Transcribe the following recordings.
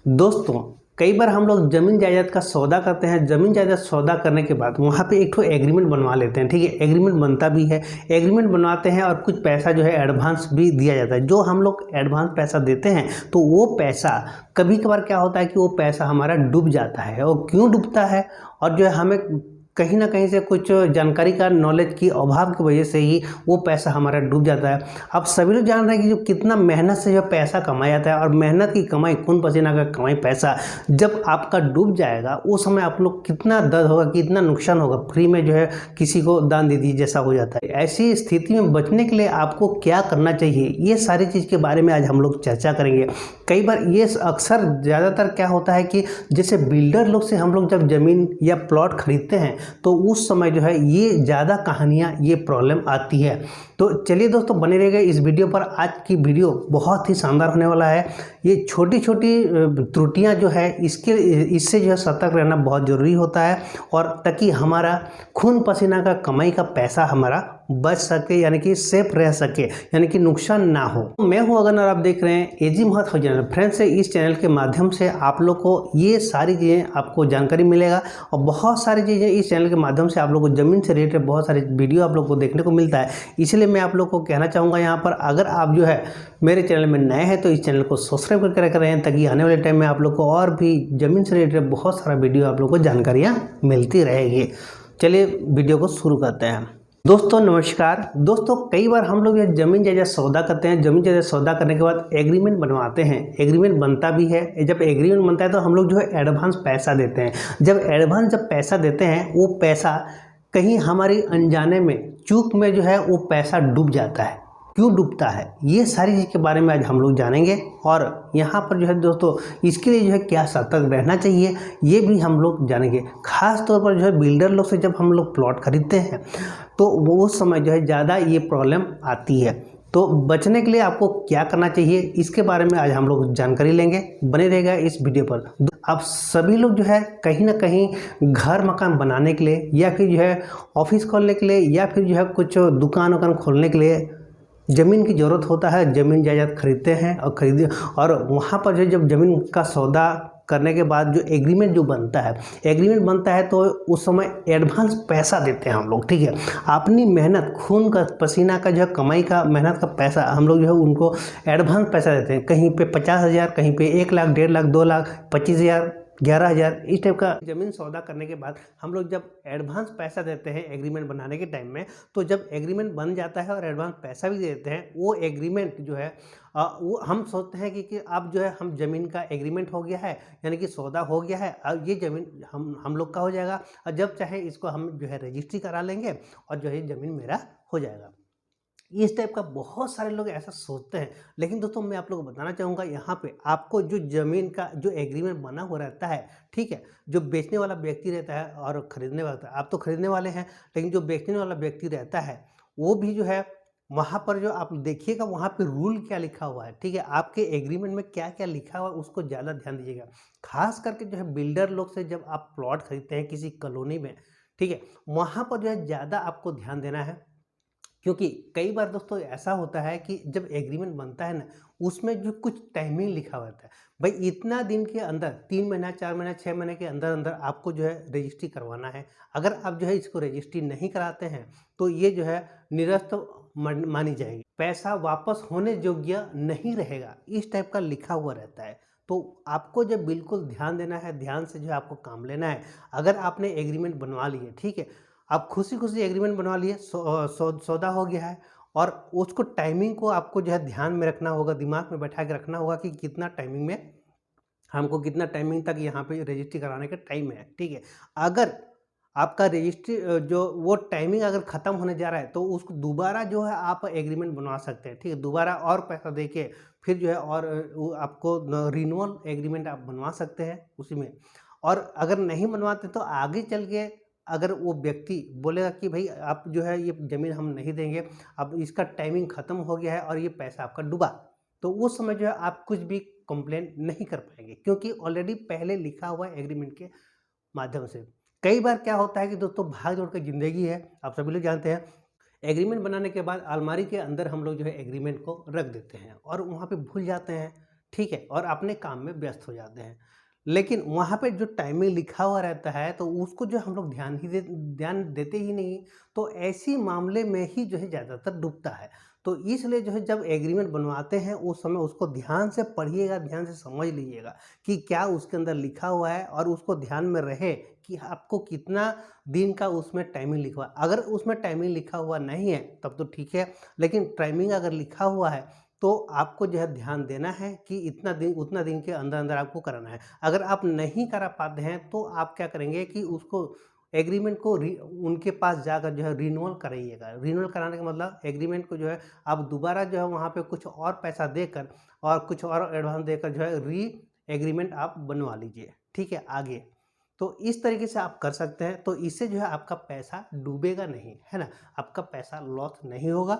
दोस्तों, कई बार हम लोग ज़मीन जायदाद का सौदा करते हैं। ज़मीन जायदाद सौदा करने के बाद वहाँ पे एक ठो एग्रीमेंट बनवा लेते हैं। ठीक है, एग्रीमेंट बनता भी है। एग्रीमेंट बनवाते हैं और कुछ पैसा जो है एडवांस भी दिया जाता है। जो हम लोग एडवांस पैसा देते हैं तो वो पैसा कभी कभार क्या होता है कि वो पैसा हमारा डूब जाता है। और क्यों डूबता है, और जो है हमें कहीं ना कहीं से कुछ जानकारी का नॉलेज की अभाव की वजह से ही वो पैसा हमारा डूब जाता है। अब सभी लोग जान रहे हैं कि जो कितना मेहनत से जो पैसा कमाया जाता है, और मेहनत की कमाई, खून पसीना का कमाई पैसा जब आपका डूब जाएगा उस समय आप लोग कितना दर्द होगा, कितना नुकसान होगा। फ्री में जो है किसी को दान दे दीजिए जैसा हो जाता है। ऐसी स्थिति में बचने के लिए आपको क्या करना चाहिए, ये सारी चीज़ के बारे में आज हम लोग चर्चा करेंगे। कई बार ये अक्सर ज़्यादातर क्या होता है कि जैसे बिल्डर लोग से हम लोग जब ज़मीन या प्लॉट खरीदते हैं तो उस समय जो है ये ज़्यादा कहानियाँ, ये प्रॉब्लम आती है। तो चलिए दोस्तों, बने रहिएगा इस वीडियो पर। आज की वीडियो बहुत ही शानदार होने वाला है। ये छोटी छोटी त्रुटियां जो है इससे जो है सतर्क रहना बहुत ज़रूरी होता है, और ताकि हमारा खून पसीना का कमाई का पैसा हमारा बच सके, यानी कि सेफ रह सके, यानी कि नुकसान ना हो। मैं हूं अगर आप देख रहे हैं एजी महत्व चैनल। फ्रेंड्स, इस चैनल के माध्यम से आप लोग को ये सारी चीज़ें आपको जानकारी मिलेगा, और बहुत सारी चीज़ें इस चैनल के माध्यम से आप लोग को ज़मीन से रिलेटेड बहुत सारे वीडियो आप लोग को देखने को मिलता है। इसलिए मैं आप लोग को कहना चाहूँगा यहाँ पर, अगर आप जो है मेरे चैनल में नए हैं तो इस चैनल को सब्सक्राइब करके रख रहे हैं, ताकि आने वाले टाइम में आप लोग को और भी ज़मीन से रिलेटेड बहुत सारा वीडियो आप लोग को जानकारियाँ मिलती रहेगी। चलिए वीडियो को शुरू करते हैं। दोस्तों नमस्कार। दोस्तों, कई बार हम लोग ये ज़मीन जायदाद सौदा करते हैं। ज़मीन जायदाद सौदा करने के बाद एग्रीमेंट बनवाते हैं। एग्रीमेंट बनता भी है। जब एग्रीमेंट बनता है तो हम लोग जो है एडवांस पैसा देते हैं। जब पैसा देते हैं, वो पैसा कहीं हमारी अनजाने में, चूक में जो है वो पैसा डूब जाता है। क्यों डूबता है, ये सारी चीज़ के बारे में आज हम लोग जानेंगे। और यहाँ पर जो है दोस्तों, इसके लिए जो है क्या सतर्क रहना चाहिए, ये भी हम लोग जानेंगे। खास तौर पर जो है बिल्डर लोग से जब हम लोग प्लॉट खरीदते हैं तो वो उस समय जो है ज़्यादा ये प्रॉब्लम आती है। तो बचने के लिए आपको क्या करना चाहिए, इसके बारे में आज हम लोग जानकारी लेंगे। बने रहेगा इस वीडियो पर। आप सभी लोग जो है कहीं ना कहीं घर मकान बनाने के लिए, या फिर जो है ऑफिस खोलने के लिए, या फिर जो है कुछ दुकान वकान खोलने के लिए ज़मीन की ज़रूरत होता है। ज़मीन जायदाद खरीदते हैं और वहाँ पर जो जब ज़मीन का सौदा करने के बाद जो एग्रीमेंट बनता है तो उस समय एडवांस पैसा देते हैं हम लोग। ठीक है, अपनी मेहनत, खून का पसीना का जो है कमाई का, मेहनत का पैसा हम लोग जो है उनको एडवांस पैसा देते हैं। कहीं पे 50,000, कहीं पे 1 लाख, 1.5 लाख, 2 लाख, 25,000, 11,000, इस टाइप का ज़मीन सौदा करने के बाद हम लोग जब एडवांस पैसा देते हैं एग्रीमेंट बनाने के टाइम में, तो जब एग्रीमेंट बन जाता है और एडवांस पैसा भी देते हैं, वो एग्रीमेंट जो है वो हम सोचते हैं कि अब जो है हम ज़मीन का एग्रीमेंट हो गया है, यानी कि सौदा हो गया है, अब ये ज़मीन हम लोग का हो जाएगा, और जब चाहे इसको हम जो है रजिस्ट्री करा लेंगे और जो है ज़मीन मेरा हो जाएगा। इस टाइप का बहुत सारे लोग ऐसा सोचते हैं। लेकिन दोस्तों, मैं आप लोगों को बताना चाहूँगा, यहाँ पे आपको जो ज़मीन का जो एग्रीमेंट बना हुआ रहता है, ठीक है, जो बेचने वाला व्यक्ति रहता है और खरीदने वाला, आप तो खरीदने वाले हैं, लेकिन जो बेचने वाला व्यक्ति रहता है वो भी जो है वहाँ पर जो आप देखिएगा वहाँ पे रूल क्या लिखा हुआ है। ठीक है, आपके एग्रीमेंट में क्या क्या लिखा हुआ है उसको ज़्यादा ध्यान दीजिएगा। खास करके जो है बिल्डर लोग से जब आप प्लॉट खरीदते हैं किसी कॉलोनी में, ठीक है, वहाँ पर जो है ज़्यादा आपको ध्यान देना है। क्योंकि कई बार दोस्तों ऐसा होता है कि जब एग्रीमेंट बनता है ना, उसमें जो कुछ टाइमिंग लिखा हुआ होता है, भाई इतना दिन के अंदर, 3 महीना, 4 महीना, 6 महीने के अंदर अंदर आपको जो है रजिस्ट्री करवाना है। अगर आप जो है इसको रजिस्ट्री नहीं कराते हैं तो ये जो है निरस्त मानी जाएगी, पैसा वापस होने योग्य नहीं रहेगा, इस टाइप का लिखा हुआ रहता है। तो आपको जब बिल्कुल ध्यान देना है, ध्यान से जो है आपको काम लेना है। अगर आपने एग्रीमेंट बनवा लिए, ठीक है, आप खुशी खुशी एग्रीमेंट बनवा लिए, सौदा हो गया है, और उसको टाइमिंग को आपको जो है ध्यान में रखना होगा, दिमाग में बैठा के रखना होगा कि कितना टाइमिंग में, हमको कितना टाइमिंग तक यहाँ पे रजिस्ट्री कराने का टाइम है। ठीक है, अगर आपका रजिस्ट्री जो वो टाइमिंग अगर ख़त्म होने जा रहा है तो उसको दोबारा जो है आप एग्रीमेंट बनवा सकते हैं। ठीक है, दोबारा और पैसा दे के फिर जो है और वो आपको रिन्यूअल एग्रीमेंट आप बनवा सकते हैं उसी में। और अगर नहीं बनवाते तो आगे चल के अगर वो व्यक्ति बोलेगा कि भाई आप जो है ये ज़मीन हम नहीं देंगे, अब इसका टाइमिंग ख़त्म हो गया है और ये पैसा आपका डूबा, तो उस समय जो है आप कुछ भी कंप्लेंट नहीं कर पाएंगे, क्योंकि ऑलरेडी पहले लिखा हुआ है एग्रीमेंट के माध्यम से। कई बार क्या होता है कि दोस्तों भाग दौड़ की ज़िंदगी है, आप सभी लोग जानते हैं। एग्रीमेंट बनाने के बाद अलमारी के अंदर हम लोग जो है एग्रीमेंट को रख देते हैं और वहाँ पे भूल जाते हैं। ठीक है, और अपने काम में व्यस्त हो जाते हैं। लेकिन वहाँ पे जो टाइमिंग लिखा हुआ रहता है तो उसको जो हम लोग ध्यान देते ही नहीं, तो ऐसी मामले में ही जो है ज़्यादातर डूबता है। तो इसलिए जो है जब एग्रीमेंट बनवाते हैं उस समय उसको ध्यान से पढ़िएगा, ध्यान से समझ लीजिएगा कि क्या उसके अंदर लिखा हुआ है, और उसको ध्यान में रहे कि आपको कितना दिन का उसमें टाइमिंग लिखा हुआ है। अगर उसमें टाइमिंग लिखा हुआ नहीं है तब तो ठीक है, लेकिन टाइमिंग अगर लिखा हुआ है तो आपको जो है ध्यान देना है कि इतना दिन उतना दिन के अंदर-अंदर आपको कराना है। अगर आप नहीं करा पाते हैं तो आप क्या करेंगे कि उसको एग्रीमेंट को उनके पास जाकर जो है रिन्यूअल कराइएगा। रिन्यूअल कराने का मतलब एग्रीमेंट को जो है आप दोबारा जो है वहाँ पे कुछ और पैसा देकर और कुछ और एडवांस देकर जो है एग्रीमेंट आप बनवा लीजिए। ठीक है, आगे। तो इस तरीके से आप कर सकते हैं, तो इससे जो है आपका पैसा डूबेगा नहीं, है ना? आपका पैसा लॉस नहीं होगा।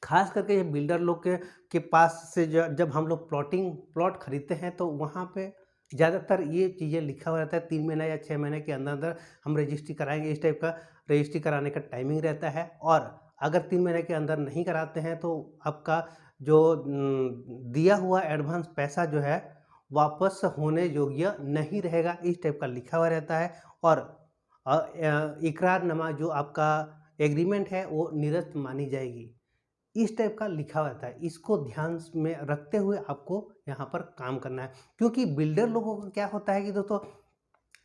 खास करके ये बिल्डर लोग के पास से जब हम लोग प्लॉट खरीदते हैं तो वहाँ पे ज़्यादातर ये चीज़ें लिखा हुआ रहता है 3 महीना या 6 महीने के अंदर हम रजिस्ट्री कराएंगे, इस टाइप का रजिस्ट्री कराने का टाइमिंग रहता है। और अगर 3 महीने के अंदर नहीं कराते हैं तो आपका जो दिया हुआ एडवांस पैसा जो है वापस होने योग्य नहीं रहेगा, इस टाइप का लिखा हुआ रहता है। और इकरारनामा जो आपका एग्रीमेंट है वो निरस्त मानी जाएगी, इस टाइप का लिखा हुआ रहता है। इसको ध्यान में रखते हुए आपको यहाँ पर काम करना है, क्योंकि बिल्डर लोगों का क्या होता है कि दोस्तों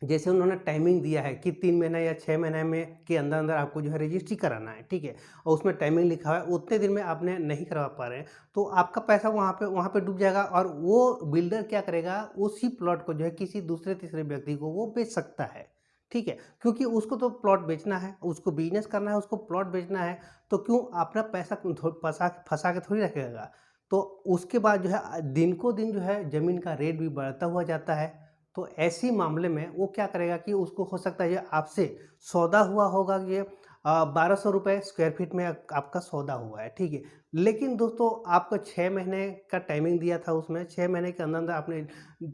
जैसे उन्होंने टाइमिंग दिया है कि 3 महीना या 6 महीने में के अंदर आपको जो है रजिस्ट्री कराना है, ठीक है? और उसमें टाइमिंग लिखा हुआ है, उतने दिन में आपने नहीं करवा पा रहे हैं, तो आपका पैसा वहाँ पे डूब जाएगा। और वो बिल्डर क्या करेगा, उसी प्लॉट को जो है किसी दूसरे तीसरे व्यक्ति को वो बेच सकता है, ठीक है? क्योंकि उसको तो प्लॉट बेचना है, उसको बिज़नेस करना है, उसको प्लॉट बेचना है, तो क्यों अपना पैसा फँसा के थोड़ी रखेगा। तो उसके बाद जो है दिन को दिन जो है ज़मीन का रेट भी बढ़ता हुआ जाता है। तो ऐसी मामले में वो क्या करेगा कि उसको हो सकता है ये आपसे सौदा हुआ होगा कि 1200 रुपये स्क्वायर फीट में आपका सौदा हुआ है, ठीक है। लेकिन दोस्तों आपको 6 महीने का टाइमिंग दिया था, उसमें 6 महीने के अंदर आपने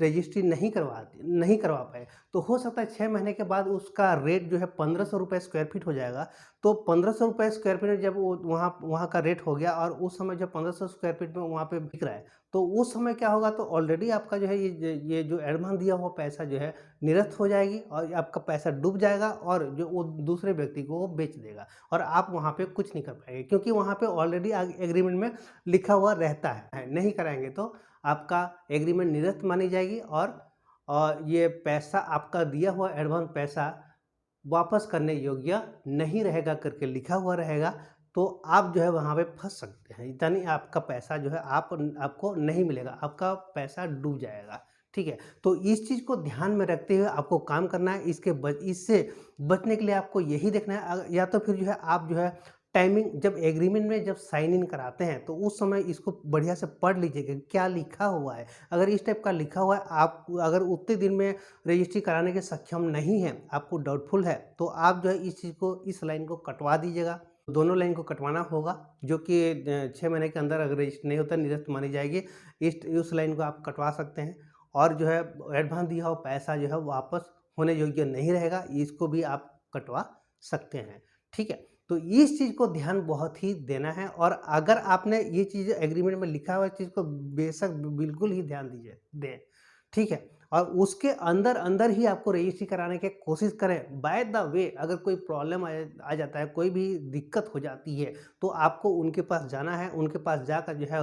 रजिस्ट्री नहीं करवा पाए, तो हो सकता है 6 महीने के बाद उसका रेट जो है 1500 रुपये स्क्वायर फीट हो जाएगा। तो 1500 रुपये स्क्वायर फीट जब वो वहाँ का रेट हो गया और उस समय जब 1500 स्क्वायर फीट में वहाँ पे बिक रहा है, तो उस समय क्या होगा, तो ऑलरेडी आपका जो है ये जो एडवांस दिया हुआ पैसा जो है निरस्त हो जाएगी और आपका पैसा डूब जाएगा और जो वो दूसरे व्यक्ति को वो बेच देगा और आप वहाँ पे कुछ नहीं कर पाएंगे, क्योंकि वहाँ पे ऑलरेडी एग्रीमेंट में लिखा हुआ रहता है। नहीं कराएंगे तो आपका एग्रीमेंट निरस्त मानी जाएगी और ये पैसा आपका दिया हुआ एडवांस पैसा वापस करने योग्य नहीं रहेगा करके लिखा हुआ रहेगा। तो आप जो है वहाँ पे फँस सकते हैं, यानी आपका पैसा जो है आपको नहीं मिलेगा, आपका पैसा डूब जाएगा, ठीक है। तो इस चीज़ को ध्यान में रखते हुए आपको काम करना है। इससे बचने के लिए आपको यही देखना है, या तो फिर जो है आप जो है टाइमिंग जब एग्रीमेंट में जब साइन इन कराते हैं तो उस समय इसको बढ़िया से पढ़ लीजिएगा क्या लिखा हुआ है। अगर इस टाइप का लिखा हुआ है, आप अगर उतने दिन में रजिस्ट्री कराने के सक्षम नहीं हैं, आपको डाउटफुल है, तो आप जो है इस लाइन को कटवा दीजिएगा। दोनों लाइन को कटवाना होगा, जो कि 6 महीने के अंदर अगर रजिस्ट्री नहीं होता निरस्त मानी जाएगी। उस लाइन को आप कटवा सकते हैं और जो है एडवांस दिया हुआ पैसा जो है वापस होने योग्य नहीं रहेगा, इसको भी आप कटवा सकते हैं, ठीक है। तो इस चीज़ को ध्यान बहुत ही देना है और अगर आपने ये चीज़ एग्रीमेंट में लिखा हुआ चीज़ को बेशक बिल्कुल ही ध्यान दें, ठीक है। और उसके अंदर ही आपको रजिस्ट्री कराने की कोशिश करें। बाय द वे अगर कोई प्रॉब्लम आ जाता है, कोई भी दिक्कत हो जाती है, तो आपको उनके पास जाना है, उनके पास जाकर जो है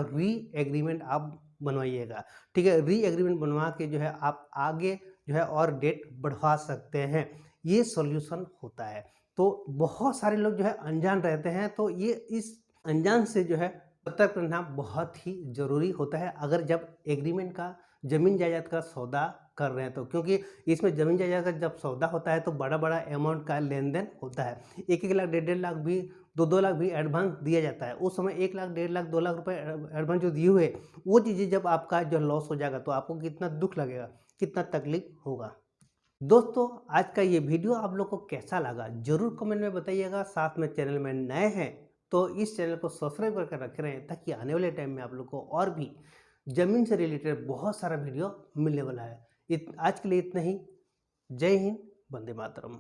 एग्रीमेंट आप बनवाइएगा, ठीक है। एग्रीमेंट बनवा के जो है आप आगे जो है और डेट बढ़वा सकते हैं, ये सॉल्यूशन होता है। तो बहुत सारे लोग जो है अनजान रहते हैं, तो ये इस अनजान से जो है सतर्क रहना बहुत ही ज़रूरी होता है अगर जब एग्रीमेंट का ज़मीन जायदाद का सौदा कर रहे हैं तो, क्योंकि इसमें ज़मीन जायदाद का जब सौदा होता है तो बड़ा अमाउंट का लेन देन होता है। 1-1 लाख 1.5 लाख भी 2-2 लाख भी एडवांस दिया जाता है। उस समय 1 लाख 1.5 लाख 2 लाख रुपए एडवांस जो दिए हुए, वो चीज़ें जब आपका जो लॉस हो जाएगा तो आपको कितना दुख लगेगा, कितना तकलीफ होगा। दोस्तों आज का ये वीडियो आप लोग को कैसा लगा ज़रूर कमेंट में बताइएगा। साथ में चैनल में नए हैं तो इस चैनल को सब्सक्राइब करके रखे रहें, ताकि आने वाले टाइम में आप लोग को और भी ज़मीन से रिलेटेड बहुत सारा वीडियो मिलने वाला है। आज के लिए इतना ही। जय हिंद, वंदे मातरम।